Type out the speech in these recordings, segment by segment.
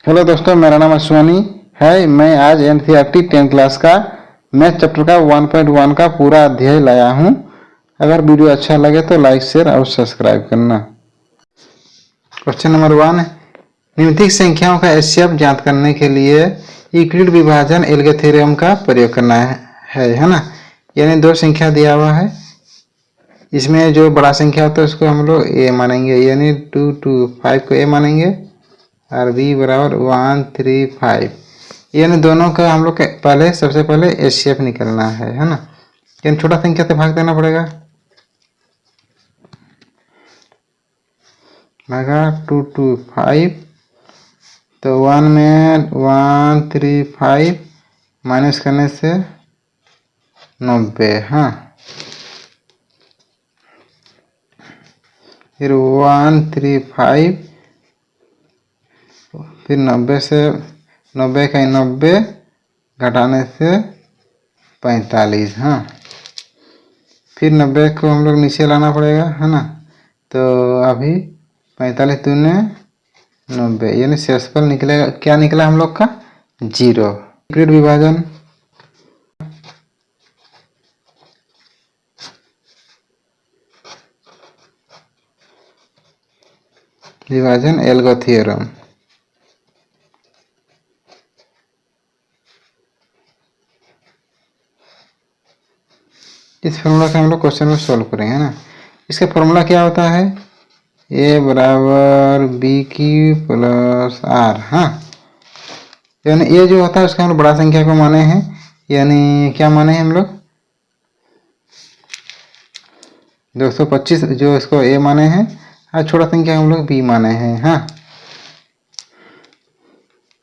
Hello दोस्तों, मेरा नाम अश्वनी है। मैं आज एनसीईआरटी 10 क्लास का मैथ चैप्टर का 1.1 का पूरा अध्याय लाया हूँ। अगर वीडियो अच्छा लगे तो लाइक शेयर और सब्सक्राइब करना। क्वेश्चन नंबर 1, निम्नलिखित संख्याओं का एचसीएफ ज्ञात करने के लिए यूक्लिड विभाजन एल्गे थ्योरम का प्रयोग करना है ना। यानी दो संख्या दिया हुआ है, इसमें जो बड़ा संख्या होता है उसको हम लोग ए मानेंगे, यानी 2 2 5 को ए मानेंगे और b बराबर 1 3 5, यानी दोनों का हम लोग पहले सबसे पहले एचसीएफ निकलना है ना। यानी छोटा संख्या से भाग देना पड़ेगा, भागा 2 2 5, तो 1 में 1 3 5 माइनस करने से 90, हाँ। फिर 1 3 5, फिर 90 से 90 का 90 घटाने से 45, हाँ। फिर 90 को हम लोग नीचे लाना पड़ेगा, है ना। तो अभी 45 दूने 90, यानी शेषफल निकलेगा, क्या निकला हम लोग का 0। यूक्लिड विभाजन एल्गो थ्योरम। इस फॉर्मूला से हम लोग क्वेश्चन को सॉल्व करेंगे ना। इसका फॉर्मूला क्या होता है, ए बराबर बी क्यू प्लस आर, हाँ। यानी ये जो होता है उसका हम लोग बड़ा संख्या को माने हैं, यानी क्या माने हैं हम लोग 225, जो इसको ए माने हैं, और छोटा संख्या हम लोग बी माने हैं, हाँ।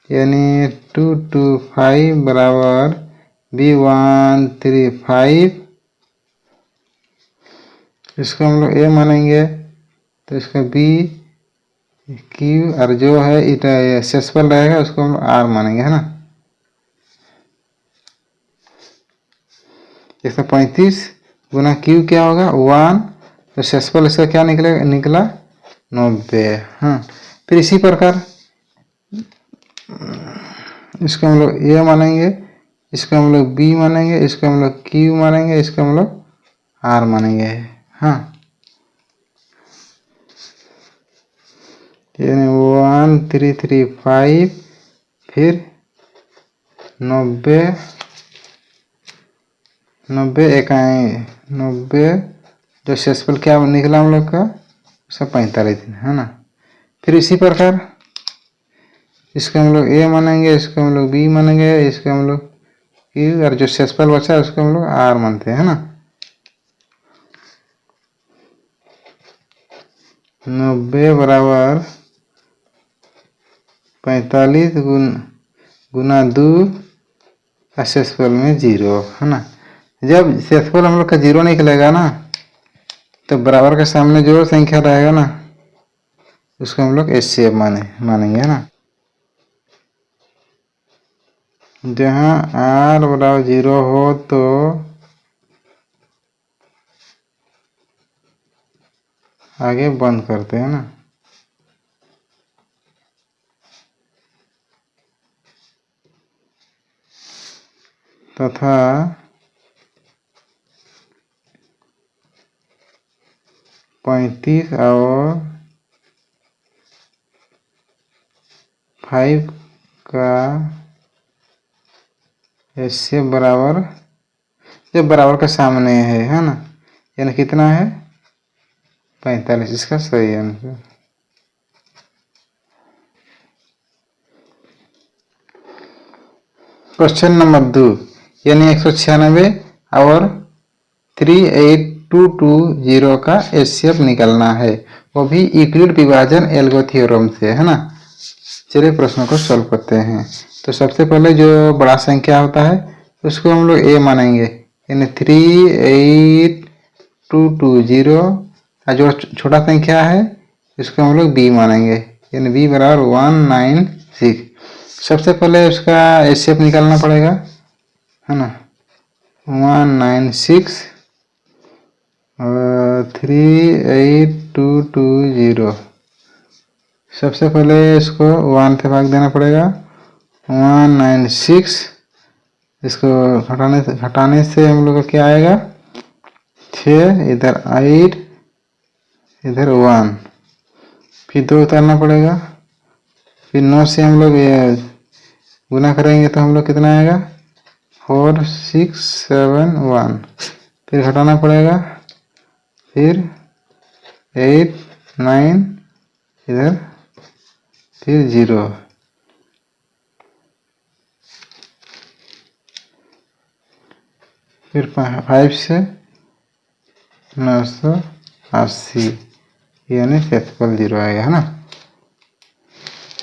यानी 2 2 5 बराबर बी 1 3 5, इसको हम लोग ए मानेंगे, तो इसका बी क्यू और जो है शेषफल रहेगा उसको हम आर मानेंगे, है ना। 135 गुना क्यू क्या होगा 1, तो शेषफल इसका क्या निकला 90, हाँ। फिर इसी प्रकार इसको हम लोग ए मानेंगे, इसको हम लोग बी मानेंगे, इसको हम लोग क्यू मानेंगे, इसको हम लोग आर मानेंगे, हाँ। यानी 1 3 3 5, फिर 90 90 इकाई 90, जो शेषफल क्या निकला हम लोग का उसका 45, है ना। फिर इसी प्रकार इसको हम लोग ए मानेंगे, इसको हम लोग बी मानेंगे, इसको हम लोग क्यू, और जो शेषफल बचा है उसको हम लोग आर मानते हैं ना। 90 बराबर 45 गुना 2 का शेषफल में 0, है ना। जब शेषफल हम लोग का 0 निकलेगा ना, तो बराबर के सामने जो संख्या रहेगा ना उसको हम लोग एचसीएफ मानेंगे, है ना। जहाँ आर बराबर 0 हो तो आगे बंद करते हैं ना। तथा 35 और 5 का एचसीएफ बराबर, जब बराबर के सामने है ना, यानी कितना है 45, इसका सही आंसर। क्वेश्चन नंबर 2, यानी 196 और 38220 का एचसीएफ निकलना है, वो भी यूक्लिड विभाजन एल्गो थ्योरम से, है ना। चलिए प्रश्न को सॉल्व करते हैं। तो सबसे पहले जो बड़ा संख्या होता है उसको हम लोग ए मानेंगे, यानी 38220, और जो छोटा संख्या है इसको हम लोग बी मानेंगे, यानी बी बराबर 196। सबसे पहले उसका एचसीएफ निकालना पड़ेगा, है ना। 196 और 38220, सबसे पहले इसको 1 से भाग देना पड़ेगा। 196, इसको घटाने से हम लोग का क्या आएगा, 6, इधर 8, इधर 1, फिर 2 उतारना पड़ेगा। फिर 9 से हम लोग गुना करेंगे तो हम लोग कितना आएगा, 4, 6, 7, 1, फिर घटाना पड़ेगा। फिर 8, 9, इधर फिर 0, फिर 5 से 980, यानी सेक्सुअल 0 आएगा, है ना।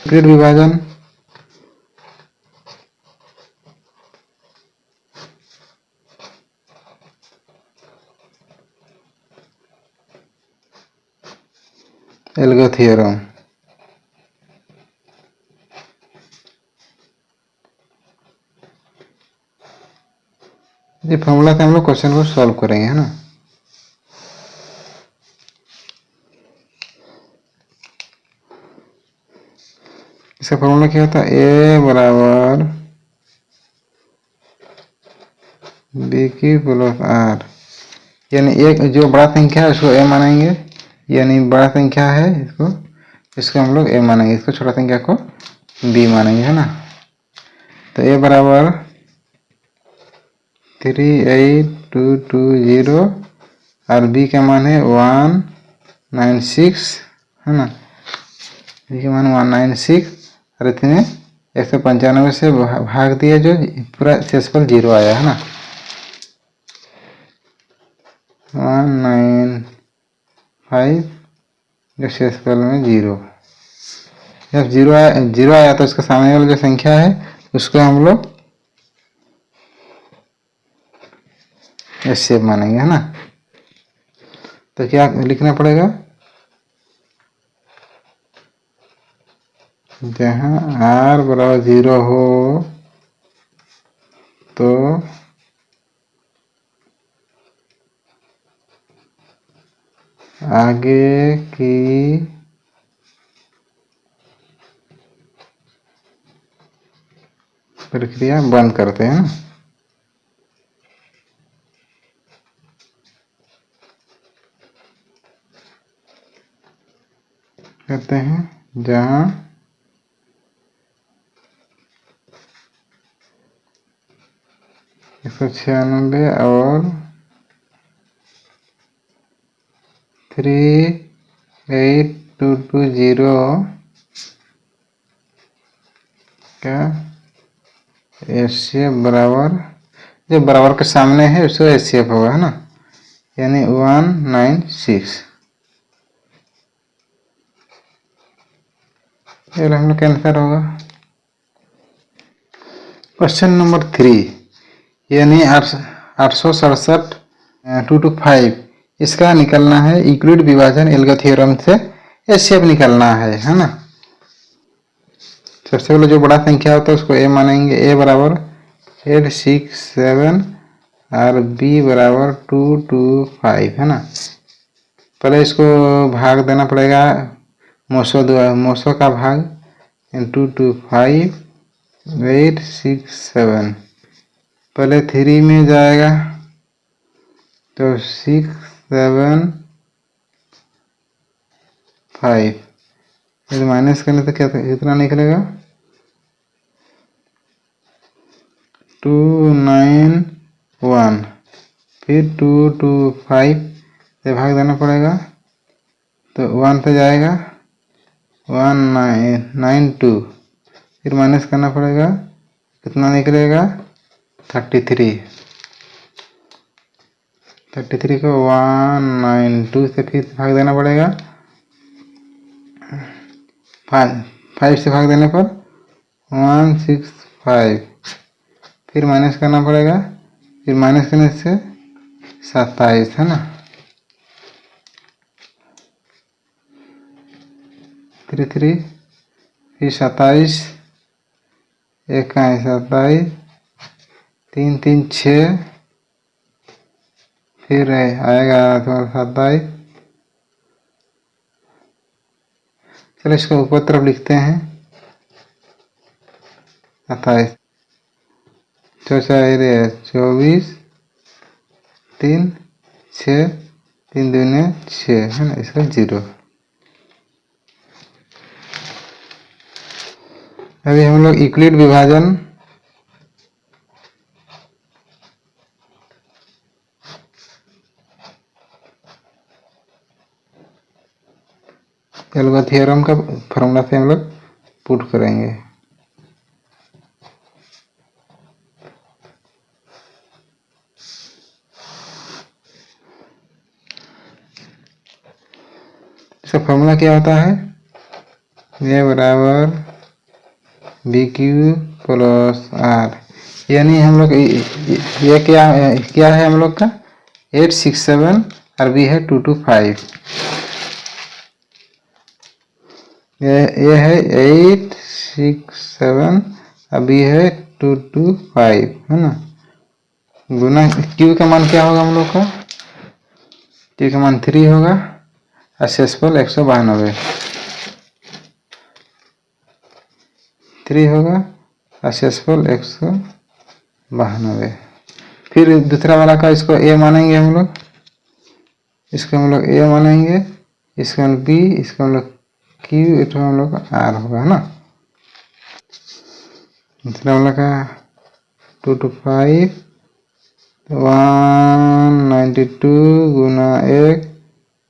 ग्रेड विभाजन एल्गो थ्योरम। ये फॉर्मूला से हम लोग क्वेश्चन को सॉल्व करेंगे, है ना। इसका फॉर्मूला क्या होता है, ए बराबर बी की प्लस आर, यानी एक जो बड़ा संख्या है उसको ए मानेंगे, यानी बड़ा संख्या है इसको हम लोग ए मानेंगे, इसको छोटा संख्या को बी मानेंगे, है ना। तो ए बराबर 38220 और बी का मान है 196, है ना। बी का मान 196 और इतने 195 से भाग दिया जो पूरा शेषफल 0 आया, है ना। 195 जो शेषफल में 0, जब 0 आया तो उसका सामने वाला जो संख्या है उसको हम लोग एचसीएफ मानेंगे, है ना। तो क्या लिखना पड़ेगा, जहाँ r बराबर 0 हो तो आगे की प्रक्रिया बंद करते हैं, ना। कहते हैं जहाँ 196 और 38220 का एचसीएफ बराबर, जो बराबर के सामने है उसको एचसीएफ होगा, है ना, यानी 196। ये हम लोग का आंसर होगा। क्वेश्चन नंबर 3, यानी 867 225, इसका निकलना है यूक्लिड विभाजन एल्गो थ्योरम से एचसीएफ निकलना है ना। सबसे पहले जो बड़ा संख्या होता है उसको ए मानेंगे, ए बराबर 867 और बी बराबर 225, है ना। पहले इसको भाग देना पड़ेगा, मोसो का भाग 225 867, पहले 3 में जाएगा तो 675, यदि माइनस करने तो क्या कितना निकलेगा, 291, फिर 225 से भाग देना पड़ेगा तो 1 पे जाएगा 192, फिर माइनस करना पड़ेगा, कितना निकलेगा 33 को 192 से फिर भाग देना पड़ेगा, 5 से भाग देने पर 165, फिर माइनस करना पड़ेगा, फिर माइनस करने से 27, है ना। 33 फिर 27, 1 का 27, 3 3 6, फिर आएगा तुम्हारा 27, चलो इसको ऊपर तरफ लिखते हैं 27 चौचाई 24 3 6 3 दूने 6 है ना, इसका 0। अभी हम लोग यूक्लिड विभाजन एल्गा थ्योरम का फॉर्मूला से हम लोग पुट करेंगे। इसका फॉर्मूला क्या होता है, ये बराबर बी क्यू प्लस आर, यानी हम लोग ये क्या है हम लोग का 867 और बी है 225। ये है 867 अभी है 225 है ना, गुना क्यू का मान क्या होगा हम लोग का, क्यू का मान 3 होगा और शेषफल 192 3 होगा और शेषफल 192। फिर दूसरा वाला का इसको ए मानेंगे हम लोग, इसको हम लोग ए मानेंगे, इसको हम लोग बी, इसको हम लोग क्यू, इसको हम लोग आर होगा है ना। दूसरा वाला का 225 192 गुना 1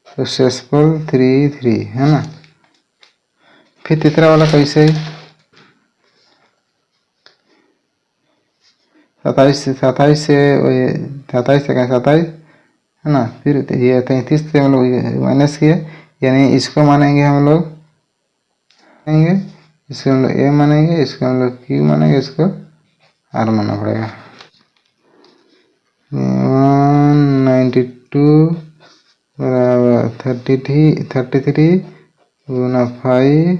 तो शेषफल 33 है ना। फिर तीसरा वाला कैसे 27 से 27 है ना, फिर ये 33 से हम लोग माइनस किए, यानी इसको मानेंगे हम लोग, इसको हम लोग ए मानेंगे, इसको हम लोग क्यू मानेंगे, इसको आर मानना पड़ेगा। 192 बराबर 33 गुना 5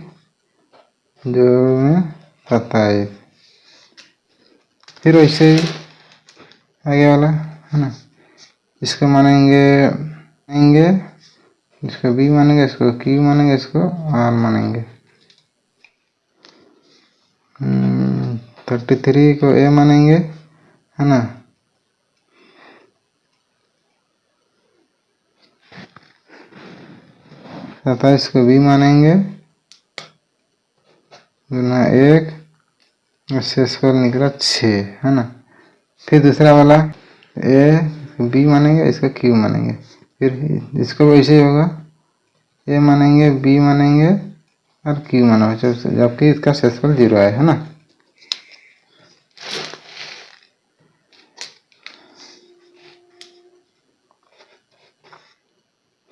जोड़ में 27। फिर वैसे ही आगे वाला है ना, इसको मानेंगे इसको बी मानेंगे, इसको क्यू मानेंगे, इसको आर मानेंगे। 33 को ए मानेंगे है ना, 27 को बी मानेंगे गुना 1 शेषफल निकला 6 है ना। फिर दूसरा वाला ए बी मानेंगे, इसका क्यू मानेंगे, फिर इसको वैसे ही होगा, ए मानेंगे, बी मानेंगे और क्यू मानेंगे, जबकि इसका शेषफल 0 है ना।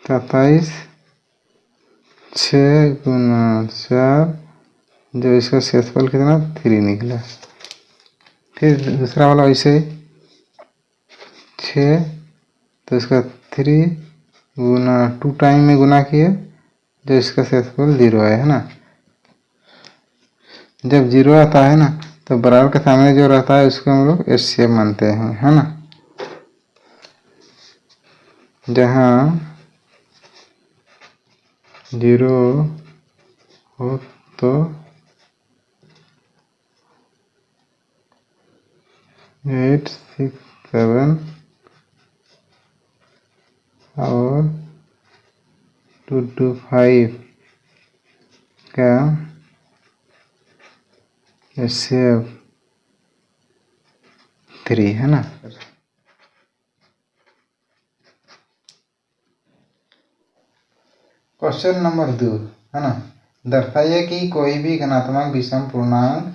सत्ताईस 6 गुना 4 जो इसका शेषफल कितना 3 निकला। फिर दूसरा वाला वैसे 6 तो इसका 3 गुना 2 टाइम में गुना किए, जो इसका शेषफल 0 है ना। जब 0 आता है ना तो बराबर के सामने जो रहता है उसको हम लोग एचसीएफ मानते हैं है ना। जहाँ 0 हो तो 8 6 7 और 2 2 5 का एचसीएफ 3 है ना। क्वेश्चन नंबर 2 है ना, दर्शाइए कि कोई भी धनात्मक विषम पूर्णांक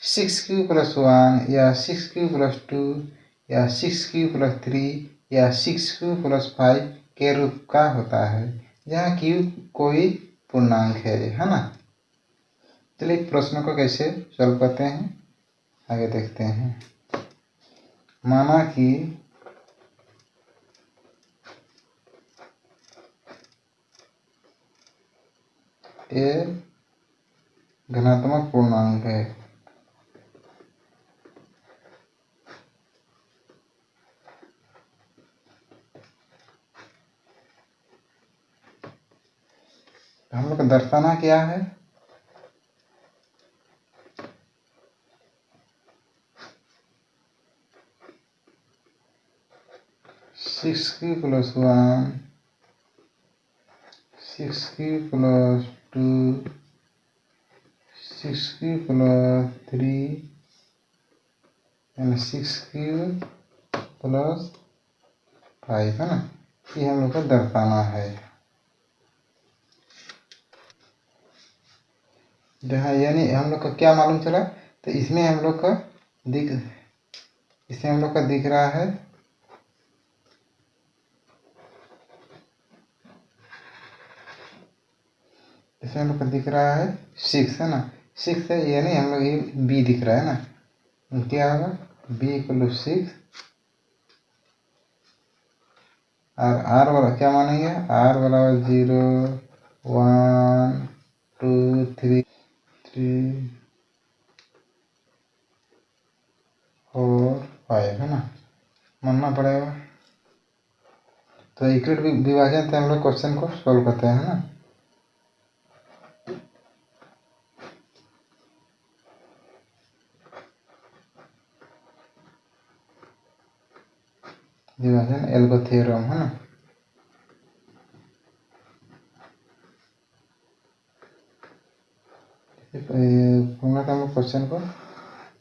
6q + 1 या 6q + 2 या 6q + 3 या 6q + 5 के रूप का होता है, जहाँ q कोई पूर्णांक है ना। चलिए प्रश्न को कैसे सॉल्व करते हैं आगे देखते हैं। माना कि ए धनात्मक पूर्णांक है, तो हम लोग को दर्शाना क्या है, six Q plus 1, 6q plus 2, 6q plus 3 and 6q plus 5 है ना। ये हम लोग को दर्शाना है। जहाँ यानी हम लोग का क्या मालूम चला, तो इसमें हम लोग का दिख रहा है इसमें हम लोग का दिख रहा है 6 है ना। 6 है यानी हम लोग ये बी दिख रहा है ना। क्या होगा, बी इक्वल 6 और आर वाला क्या मानेंगे, आर बराबर 0, 1, 2, 3, 4, 5 है ना, मानना पड़ेगा। तो यूक्लिड विभाजन से हम लोग क्वेश्चन को सॉल्व करते हैं ना। विभाजन एल्गो थ्योरम है ना। फॉर्मूला का हम लोग क्वेश्चन को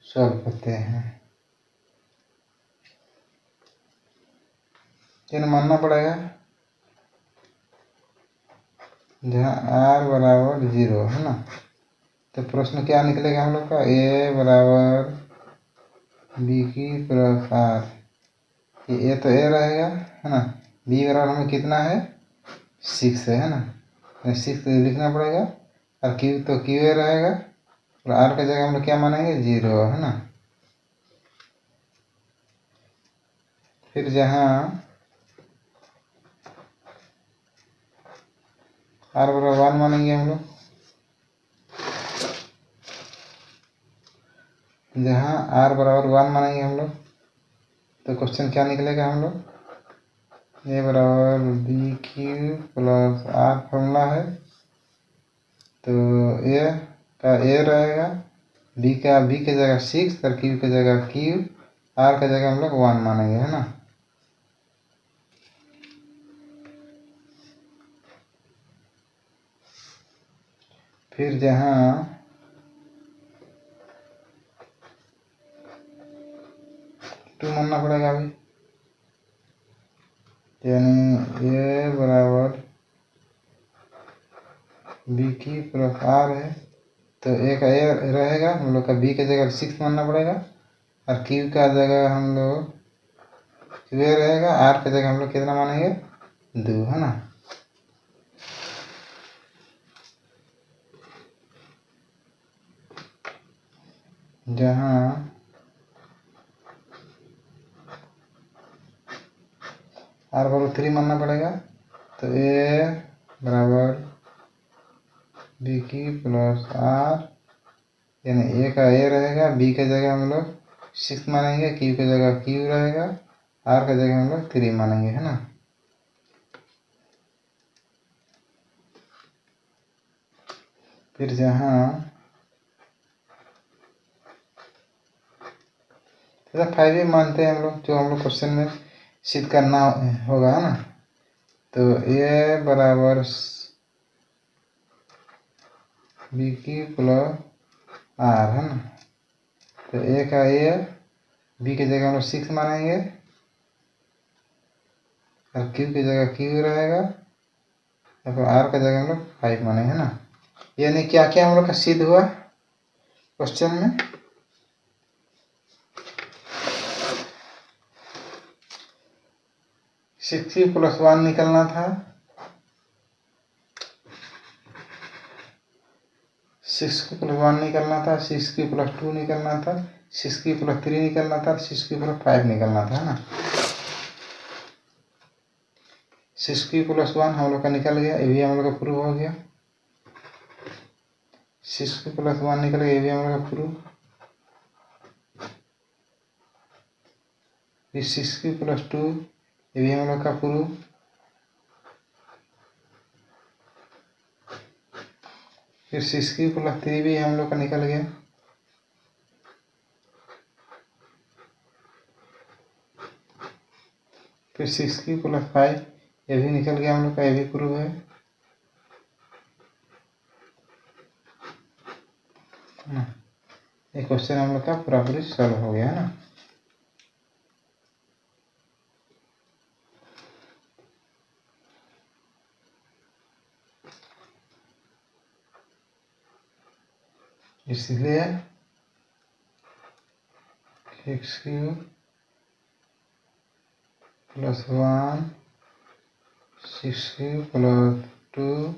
सॉल्व करते हैं। क्या मानना पड़ेगा, जहाँ आर बराबर 0 है ना, तो प्रश्न क्या निकलेगा हम लोग का, ए बराबर बी की प्लस आर। ये तो ए रहेगा है ना, बी बराबर हमें कितना है 6 है ना, 6 लिखना पड़ेगा। और क्यू तो क्यू ए रहेगा और आर का जगह हम लोग क्या मानेंगे 0 है ना। फिर जहाँ आर बराबर 1 मानेंगे हम लोग, जहाँ आर बराबर 1 मानेंगे हम लोग, तो क्वेश्चन क्या निकलेगा हम लोग, ए बराबर B Q plus R formula है, तो ए का ए रहेगा, बी के जगह 6 और क्यू के जगह क्यू, आर का जगह हम लोग 1 मानेंगे है ना। फिर जहाँ टू मानना पड़ेगा अभी, यानी ए बराबर बी की प्लस आर है, तो ए का ए रहेगा हम लोग का, बी के जगह 6 मानना पड़ेगा और क्यू का जगह हम लोग क्यू ए रहेगा, आर के जगह हम लोग कितना मानेंगे 2 है ना। जहाँ आर बराबर 3 मानना पड़ेगा, तो ए बराबर बी की प्लस आर, यानी ए का ए रहेगा, बी के जगह हम लोग 6 मानेंगे, क्यू के जगह क्यू रहेगा, आर का जगह हम लोग 3 मानेंगे है ना। फिर जहाँ 5 ही मानते हैं हम लोग, जो हम लोग क्वेश्चन में सिद्ध करना होगा है ना। तो ए बराबर बी की प्लस आर है ना, तो ए का ए, बी की जगह हम लोग 6 मानेंगे और क्यू की जगह क्यू रहेगा, और आर का जगह हम लोग 5 मानेंगे है ना। यानी क्या क्या हम लोग का सिद्ध हुआ क्वेश्चन में, 6 प्लस 1 निकलना था, 6 प्लस 1 निकलना था, 6 प्लस 2 निकलना था, 6 प्लस 3 निकलना था, 6 प्लस 5 निकलना था ना। 6 प्लस 1 हम लोग का निकल गया, ये भी हम लोग का प्रूव हो गया। 6 प्लस 1 निकल गया, ये भी हम लोग का प्रूव। फिर 6 प्लस 2, ये भी हम लोग का प्रूव। फिर 6 3 भी हम लोग का निकल गया। फिर 6 3 ये भी निकल गया हम लोग का, ये भी प्रूव है। ये क्वेश्चन हम लोग का पूरा पूरी सॉल्व हो गया है ना। इसलिए x³ + 1 6³ + 2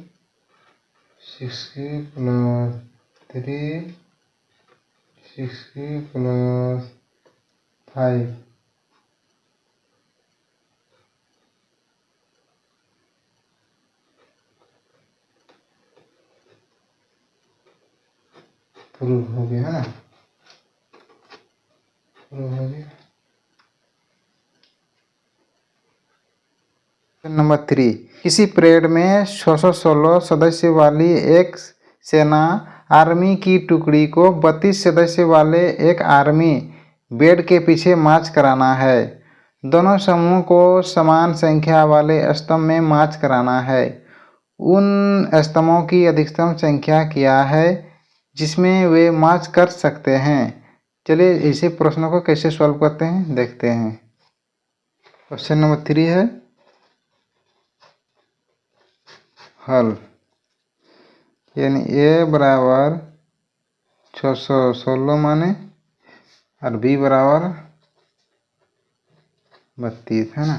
6³ + 3 6³ + 5 प्रूव हो गया है ना, प्रूव हो गया। नंबर 3, किसी परेड में 616 सदस्य वाली एक सेना आर्मी की टुकड़ी को 32 सदस्य वाले एक आर्मी बेड के पीछे मार्च कराना है। दोनों समूह को समान संख्या वाले स्तंभ में मार्च कराना है। उन स्तंभों की अधिकतम संख्या क्या है जिसमें वे मार्च कर सकते हैं। चलिए इसी प्रश्नों को कैसे सॉल्व करते हैं देखते हैं। क्वेश्चन नंबर 3 है हल, यानी ए बराबर 616 माने और बी बराबर 32 है ना।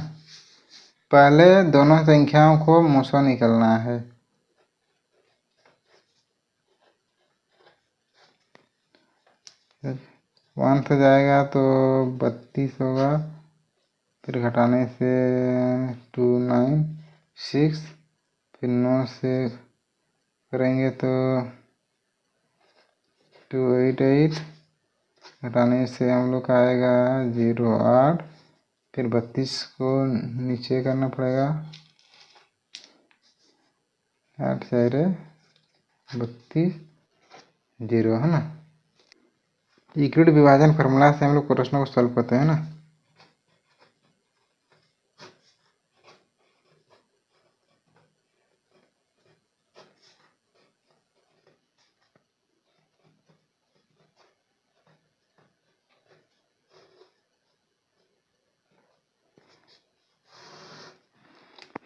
पहले दोनों संख्याओं को मुँह से निकलना है। वन से जाएगा तो 32 होगा, फिर घटाने से 2 9 6, फिर 9 से करेंगे तो 2 8 8, घटाने से हम लोग का आएगा 0 8, फिर 32 को नीचे करना पड़ेगा, 8 4 32 0 है ना। यूक्लिड विभाजन फार्मूला से हम लोग प्रश्नों को सॉल्व करते हैं ना।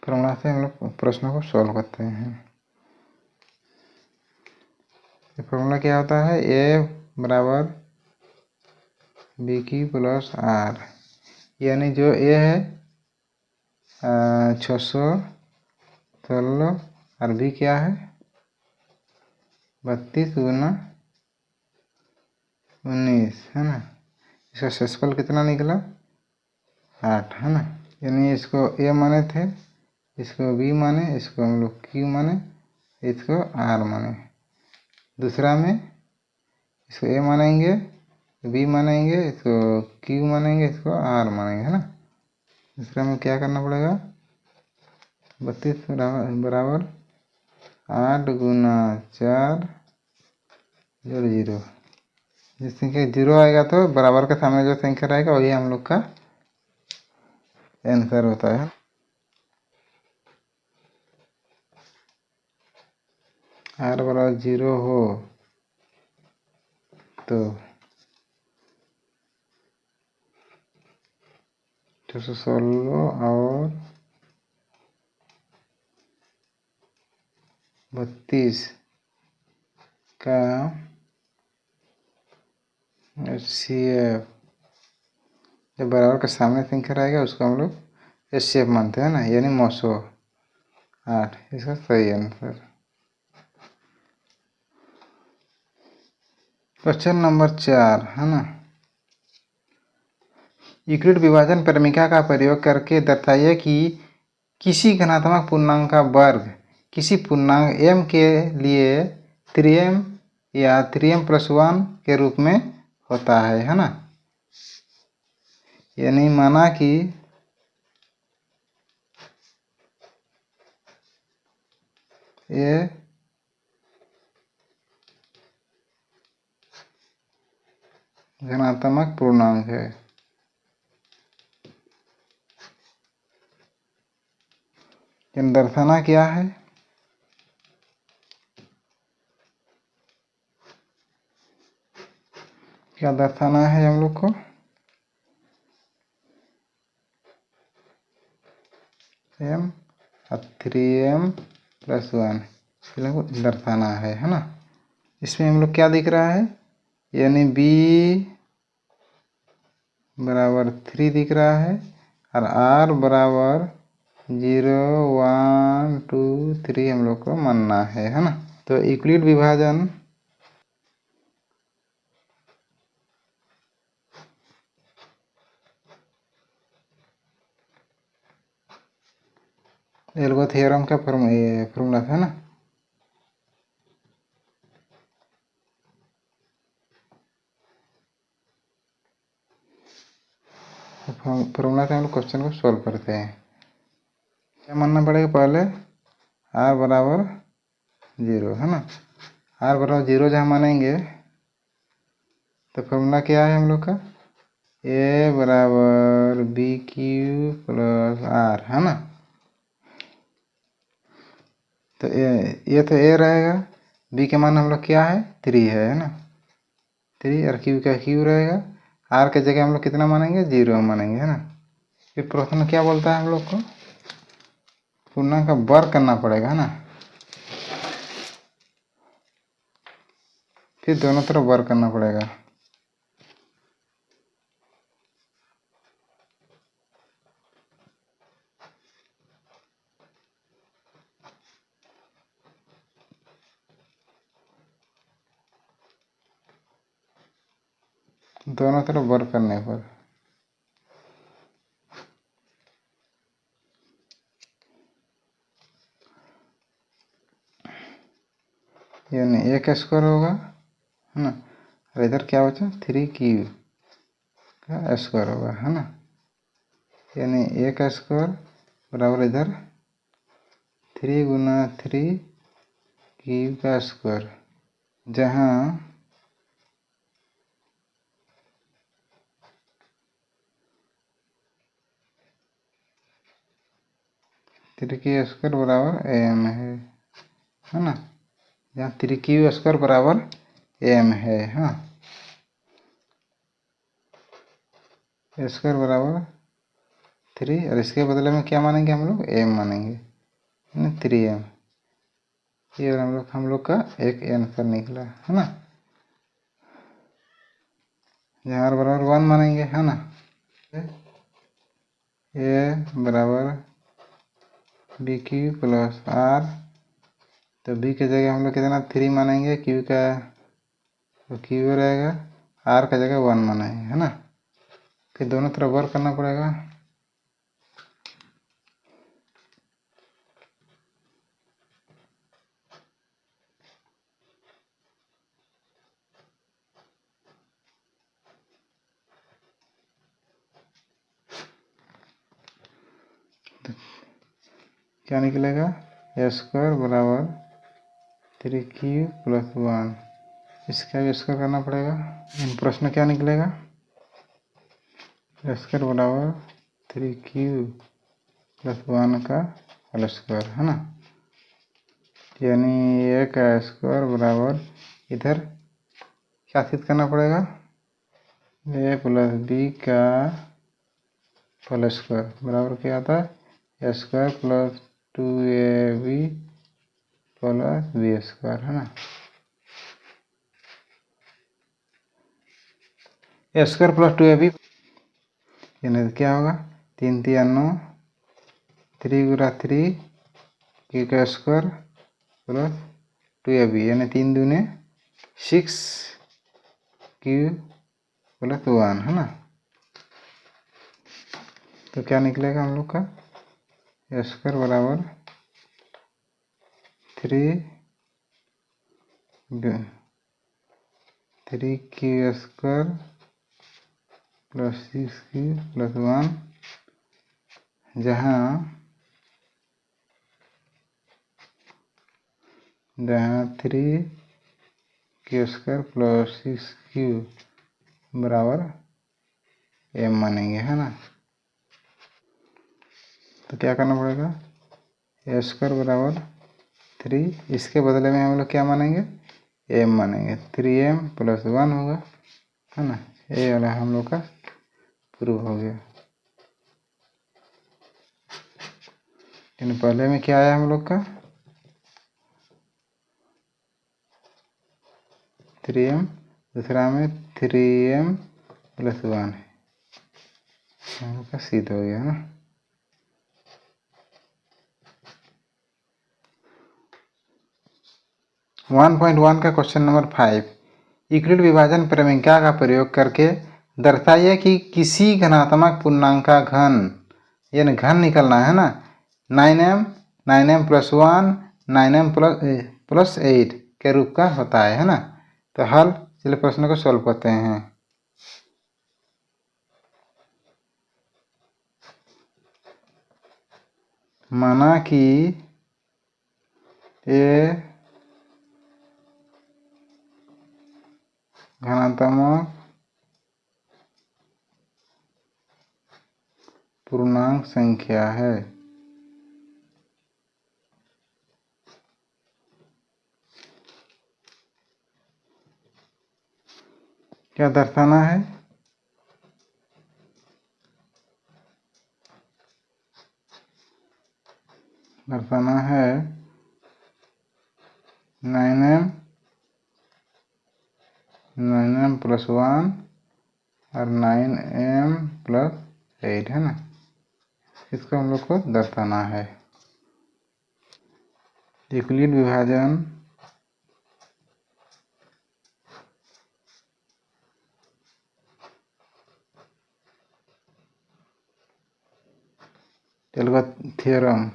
फार्मूला से हम लोग प्रश्नों को सॉल्व करते हैं। ये फार्मूला क्या होता है, ए बराबर बी की प्लस आर, यानी जो ए है 616 और बी क्या है 32 गुना 19 है ना। इसका सेक्सफल कितना निकला 8 है ना। यानी इसको ए माने थे, इसको बी माने, इसको हम लोग क्यू माने, इसको आर माने। दूसरा में इसको ए मानेंगे, बी मानेंगे, इसको क्यू मानेंगे, इसको आर मानेंगे है ना। दूसरा में क्या करना पड़ेगा 32 बराबर 8 गुना 4 जोड़ 0। जिस संख्या 0 आएगा तो बराबर के सामने जो संख्या रहेगा वही हम लोग का आंसर होता है। आर बराबर 0 हो तो 616 और 32 का HCF जब बराबर के सामने संख्या रहेगा उसको हम लोग HCF मानते हैं ना, यानी 908 इसका सही आंसर। क्वेश्चन नंबर 4 है ना, यूक्लिड विभाजन प्रमेय का प्रयोग करके दर्शाइए कि किसी घनात्मक पूर्णांक का वर्ग किसी पूर्णांक m के लिए 3m या 3m+1 के रूप में होता है ना। यानी माना कि a धनात्मक पूर्णांक है। दर्शाना क्या है? क्या दर्शाना है हम लोग को? m 3m + 1 दर्शाना है ना। इसमें हम लोग क्या दिख रहा है, यानी b बराबर 3 दिख रहा है और r बराबर 0 1 2 3 हम लोग को मानना है ना। तो यूक्लिड विभाजन एल्गो थ्योरम का फॉर्मूला था ना। फॉर्मूला से हम लोग क्वेश्चन को सॉल्व करते हैं। क्या मानना पड़ेगा, पहले r बराबर 0 है ना। r बराबर 0 जहाँ मानेंगे तो फॉर्मूला क्या है हम लोग का, a बराबर BQ + r है ना। तो ये तो a रहेगा, b के मान हम लोग क्या है 3 है ना, 3 और q का q रहेगा। r के जगह हम लोग कितना मानेंगे 0 मानेंगे है ना। फिर प्रश्न क्या बोलता है हम लोग को, पूर्णांक का वर्ग करना पड़ेगा है ना। फिर दोनों तरफ वर्ग करना पड़ेगा। दोनों तरफ वर्ग करने पर यानी एक स्क्वायर होगा है ना, और इधर क्या बचा 3q का स्क्वायर होगा है ना। यानी एक स्क्वायर बराबर इधर 3 गुना 3q का स्क्वायर, जहाँ 3q स्क्वायर बराबर m है ना। जहाँ 3q स्क्वायर बराबर m है हाँ, स्क्वायर बराबर 3 और इसके बदले में क्या मानेंगे हम लोग m मानेंगे, 3m। ये हम लोग का एक आंसर निकला है ना। यहाँ r बराबर 1 मानेंगे है ना। a बराबर BQ + r, तो b के जगह हम लोग कितना 3 मानेंगे, q का तो q रहेगा, r का जगह 1 मानेंगे है ना। फिर दोनों तरफ वर्क करना पड़ेगा। तो क्या निकलेगा, स्क्वायर बराबर 3q + 1, इसका भी स्क्वायर करना पड़ेगा। प्रश्न क्या निकलेगा, स्क्वायर बराबर 3q + 1 का होल स्क्वायर है ना। यानी a का स्क्वायर बराबर इधर क्या सिद्ध करना पड़ेगा, a + b का होल स्क्वायर बराबर क्या आता है, स्क्वायर + 2ab + b स्क्वायर है ना। स्क्वायर + 2ab यानी क्या होगा, 3 3 9, 3 गुना 3 q का स्क्वायर + 2ab यानी 3 दूने 6 q + 1 है ना। तो क्या निकलेगा हम लोग का, स्क्वायर बराबर 3q² + 6q + 1, जहाँ 3q² + 6q बराबर m मानेंगे, है ना। तो क्या करना पड़ेगा, a स्क्वायर बराबर 3, इसके बदले में हम लोग क्या मानेंगे, m मानेंगे, 3m + 1 होगा, है ना। ये वाला हम लोग का प्रूव हो गया। लेकिन पहले में क्या आया हम लोग का, 3m, दूसरा में 3m + 1 है, हम लोग का सिद्ध हो गया ना। वन पॉइंट वन का क्वेश्चन नंबर 5, यूक्लिड विभाजन प्रमेय का प्रयोग करके दर्शाइए कि किसी घनात्मक पूर्णांक का घन, यानी घन निकलना है ना, 9m, 9m + 1, 9m + 8 के रूप का होता है ना। तो हल, चलिए प्रश्न को सॉल्व करते हैं। माना कि ये घनात्मक पूर्णांक संख्या है, क्या दर्शाना है, दर्शाना है 9m, 9m + 1 और 9m + 8, है ना। इसको हम लोग को दर्शाना है। यूक्लिड विभाजन थ्योरम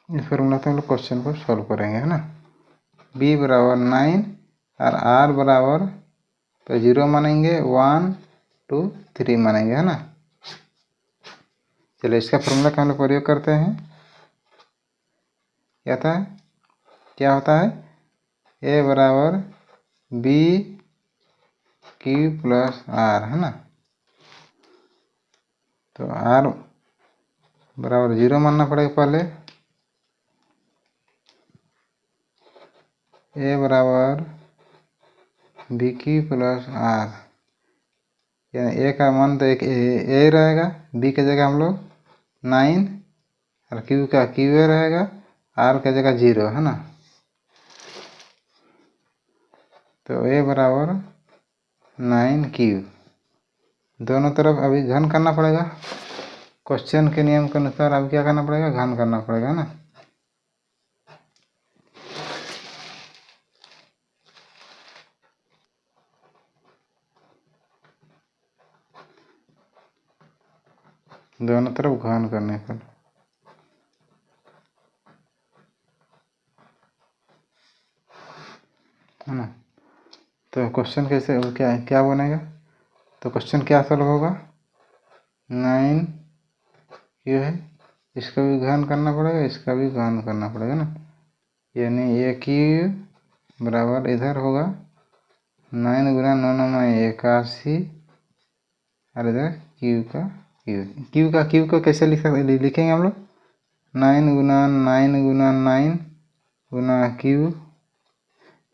इस फॉर्मूला से हम लोग क्वेश्चन को सॉल्व करेंगे, है ना। b बराबर 9 और r बराबर तो 0 मानेंगे, 1 2 3 मानेंगे, है ना। चलिए इसका फॉर्मूला का हम लोग प्रयोग करते हैं। क्या था, क्या होता है, a बराबर b q + r, है ना। तो r बराबर 0 मानना पड़ेगा पहले, a बराबर बी क्यू + r, यानी a का मान तो एक a रहेगा, b की जगह हम लोग 9 और q का q रहेगा, r की जगह 0, है ना। तो a बराबर 9q, दोनों तरफ अभी घन करना पड़ेगा, क्वेश्चन के नियम के अनुसार अभी क्या करना पड़ेगा, घन करना पड़ेगा ना। दोनों तरफ घन करने पर, है ना। तो क्वेश्चन कैसे, क्या क्या बनेगा, तो क्वेश्चन क्या सॉल्व होगा, 9 क्यू है, इसका भी घन करना पड़ेगा, इसका भी घन करना पड़ेगा ना। यानी ये क्यू बराबर इधर होगा 9 × 9 × 81 और इधर क्यू को कैसे लिखेंगे हम लोग, 9 × 9 × 9 × क्यू।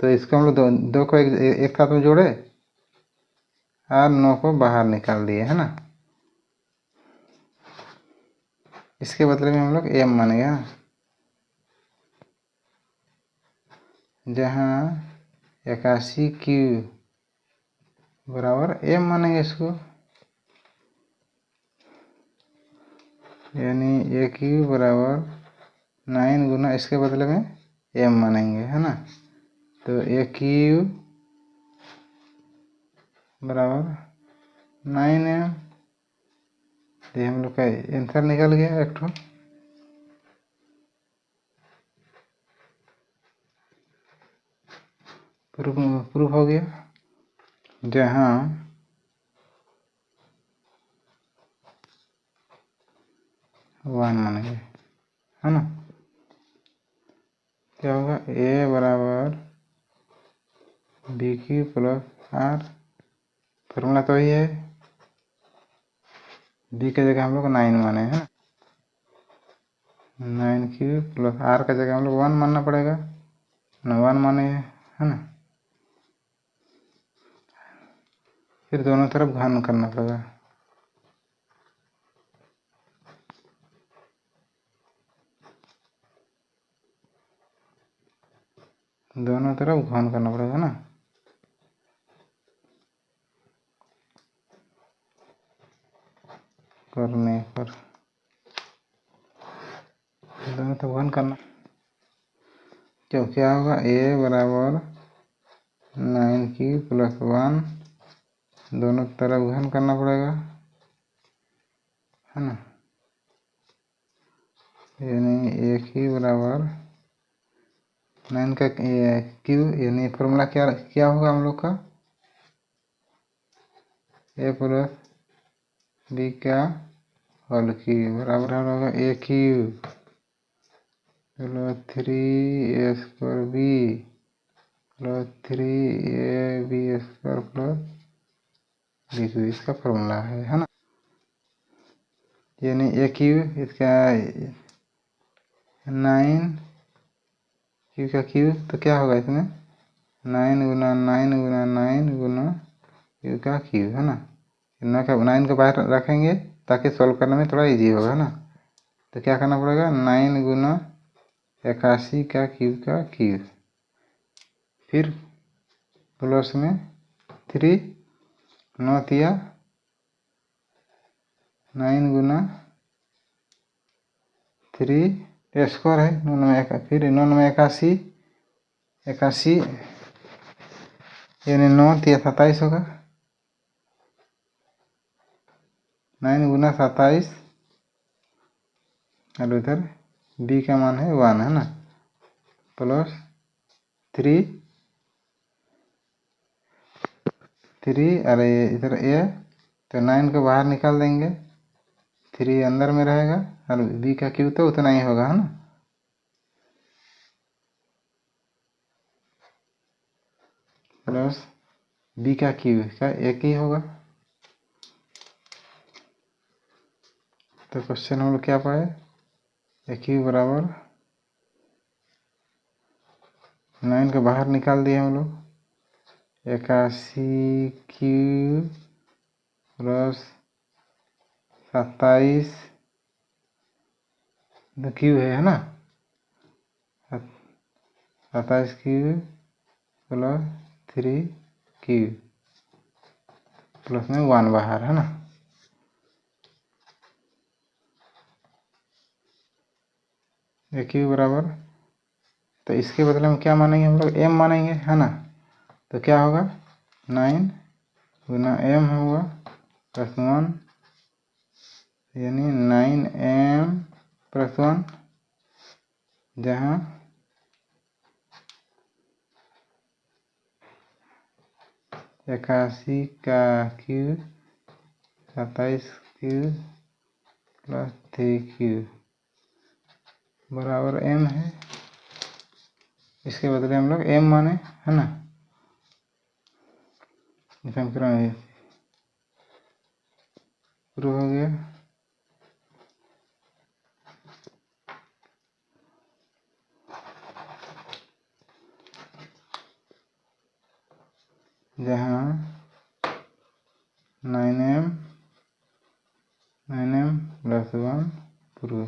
तो इसको हम लोग दो को एक साथ में जोड़े और 9 को बाहर निकाल दिए, है ना। इसके बदले में हम लोग m मानेंगे, जहाँ 81q बराबर m मानेंगे इसको, यानी a क्यू बराबर 9 गुना इसके बदले में m मानेंगे, है ना। तो a क्यू बराबर 9m, ये हम लोग का आंसर निकल गया एक ठो। प्रूफ हो गया, जहाँ वन मानेंगे, है ना। क्या होगा, ए बराबर B Q plus R, formula तो वही है। बी के जगह हम लोग 9 माने हैं, 9 क्यू प्लस आर का जगह हम लोग 1 मानना पड़ेगा ना, 1 माने है ना। फिर दोनों तरफ घन करना पड़ेगा, दोनों तरफ घन करना पड़ेगा ना। करने पर दोनों तरफ घन करना, तो क्या होगा, ए बराबर 9 क्यू प्लस 1, दोनों तरफ घन करना पड़ेगा, है ना। यानी ए क्यू बराबर 9 का क्यू, यानी फॉर्मूला क्या क्या होगा हम लोग का, ए प्लस बी का होल क्यू बराबर होगा A cube plus 3 A square B plus 3 A B square plus B cube, इसका फॉर्मूला है ना। यानी ए क्यू इसका 9 क्यू का क्यू, तो क्या होगा इसमें 9 गुना 9 गुना 9 गुना क्यू का क्यू, है ना। 9 को बाहर रखेंगे ताकि सॉल्व करने में थोड़ा इजी होगा, है ना। तो क्या करना पड़ेगा, 9 गुना 81 का क्यू, फिर प्लस में 3, 9 दिया 9 गुना 3 स्क्वायर है 9 में, फिर 9 में 81, 81 यानी 9 दिया 27 होगा, 9 गुना 27, और उधर बी का मान है 1, है ना, प्लस 3, अरे इधर ए, तो 9 को बाहर निकाल देंगे, 3 अंदर में रहेगा, और बी का क्यू तो उतना ही होगा, है ना। प्लस बी का क्यू का एक ही होगा। तो क्वेश्चन हम लोग क्या पाए, ए क्यू बराबर 9 को बाहर निकाल दिए हम लोग, 81 क्यू प्लस 27 क्यू है ना, 27 क्यू प्लस 3 क्यू प्लस में 1 बाहर, है ना। ए क्यू बराबर, तो इसके बदले में क्या मानेंगे हम लोग, एम मानेंगे, है ना। तो क्या होगा, 9 गुना एम होगा प्लस 1, यानी 9m प्लस 1, जहाँ इक्यासी का क्यू 27 क्यू प्लस 3 क्यू बराबर m है, इसके बदले हम लोग m माने, है ना। समीकरण शुरू हो गया, जहाँ 9m प्लस 1 प्रूव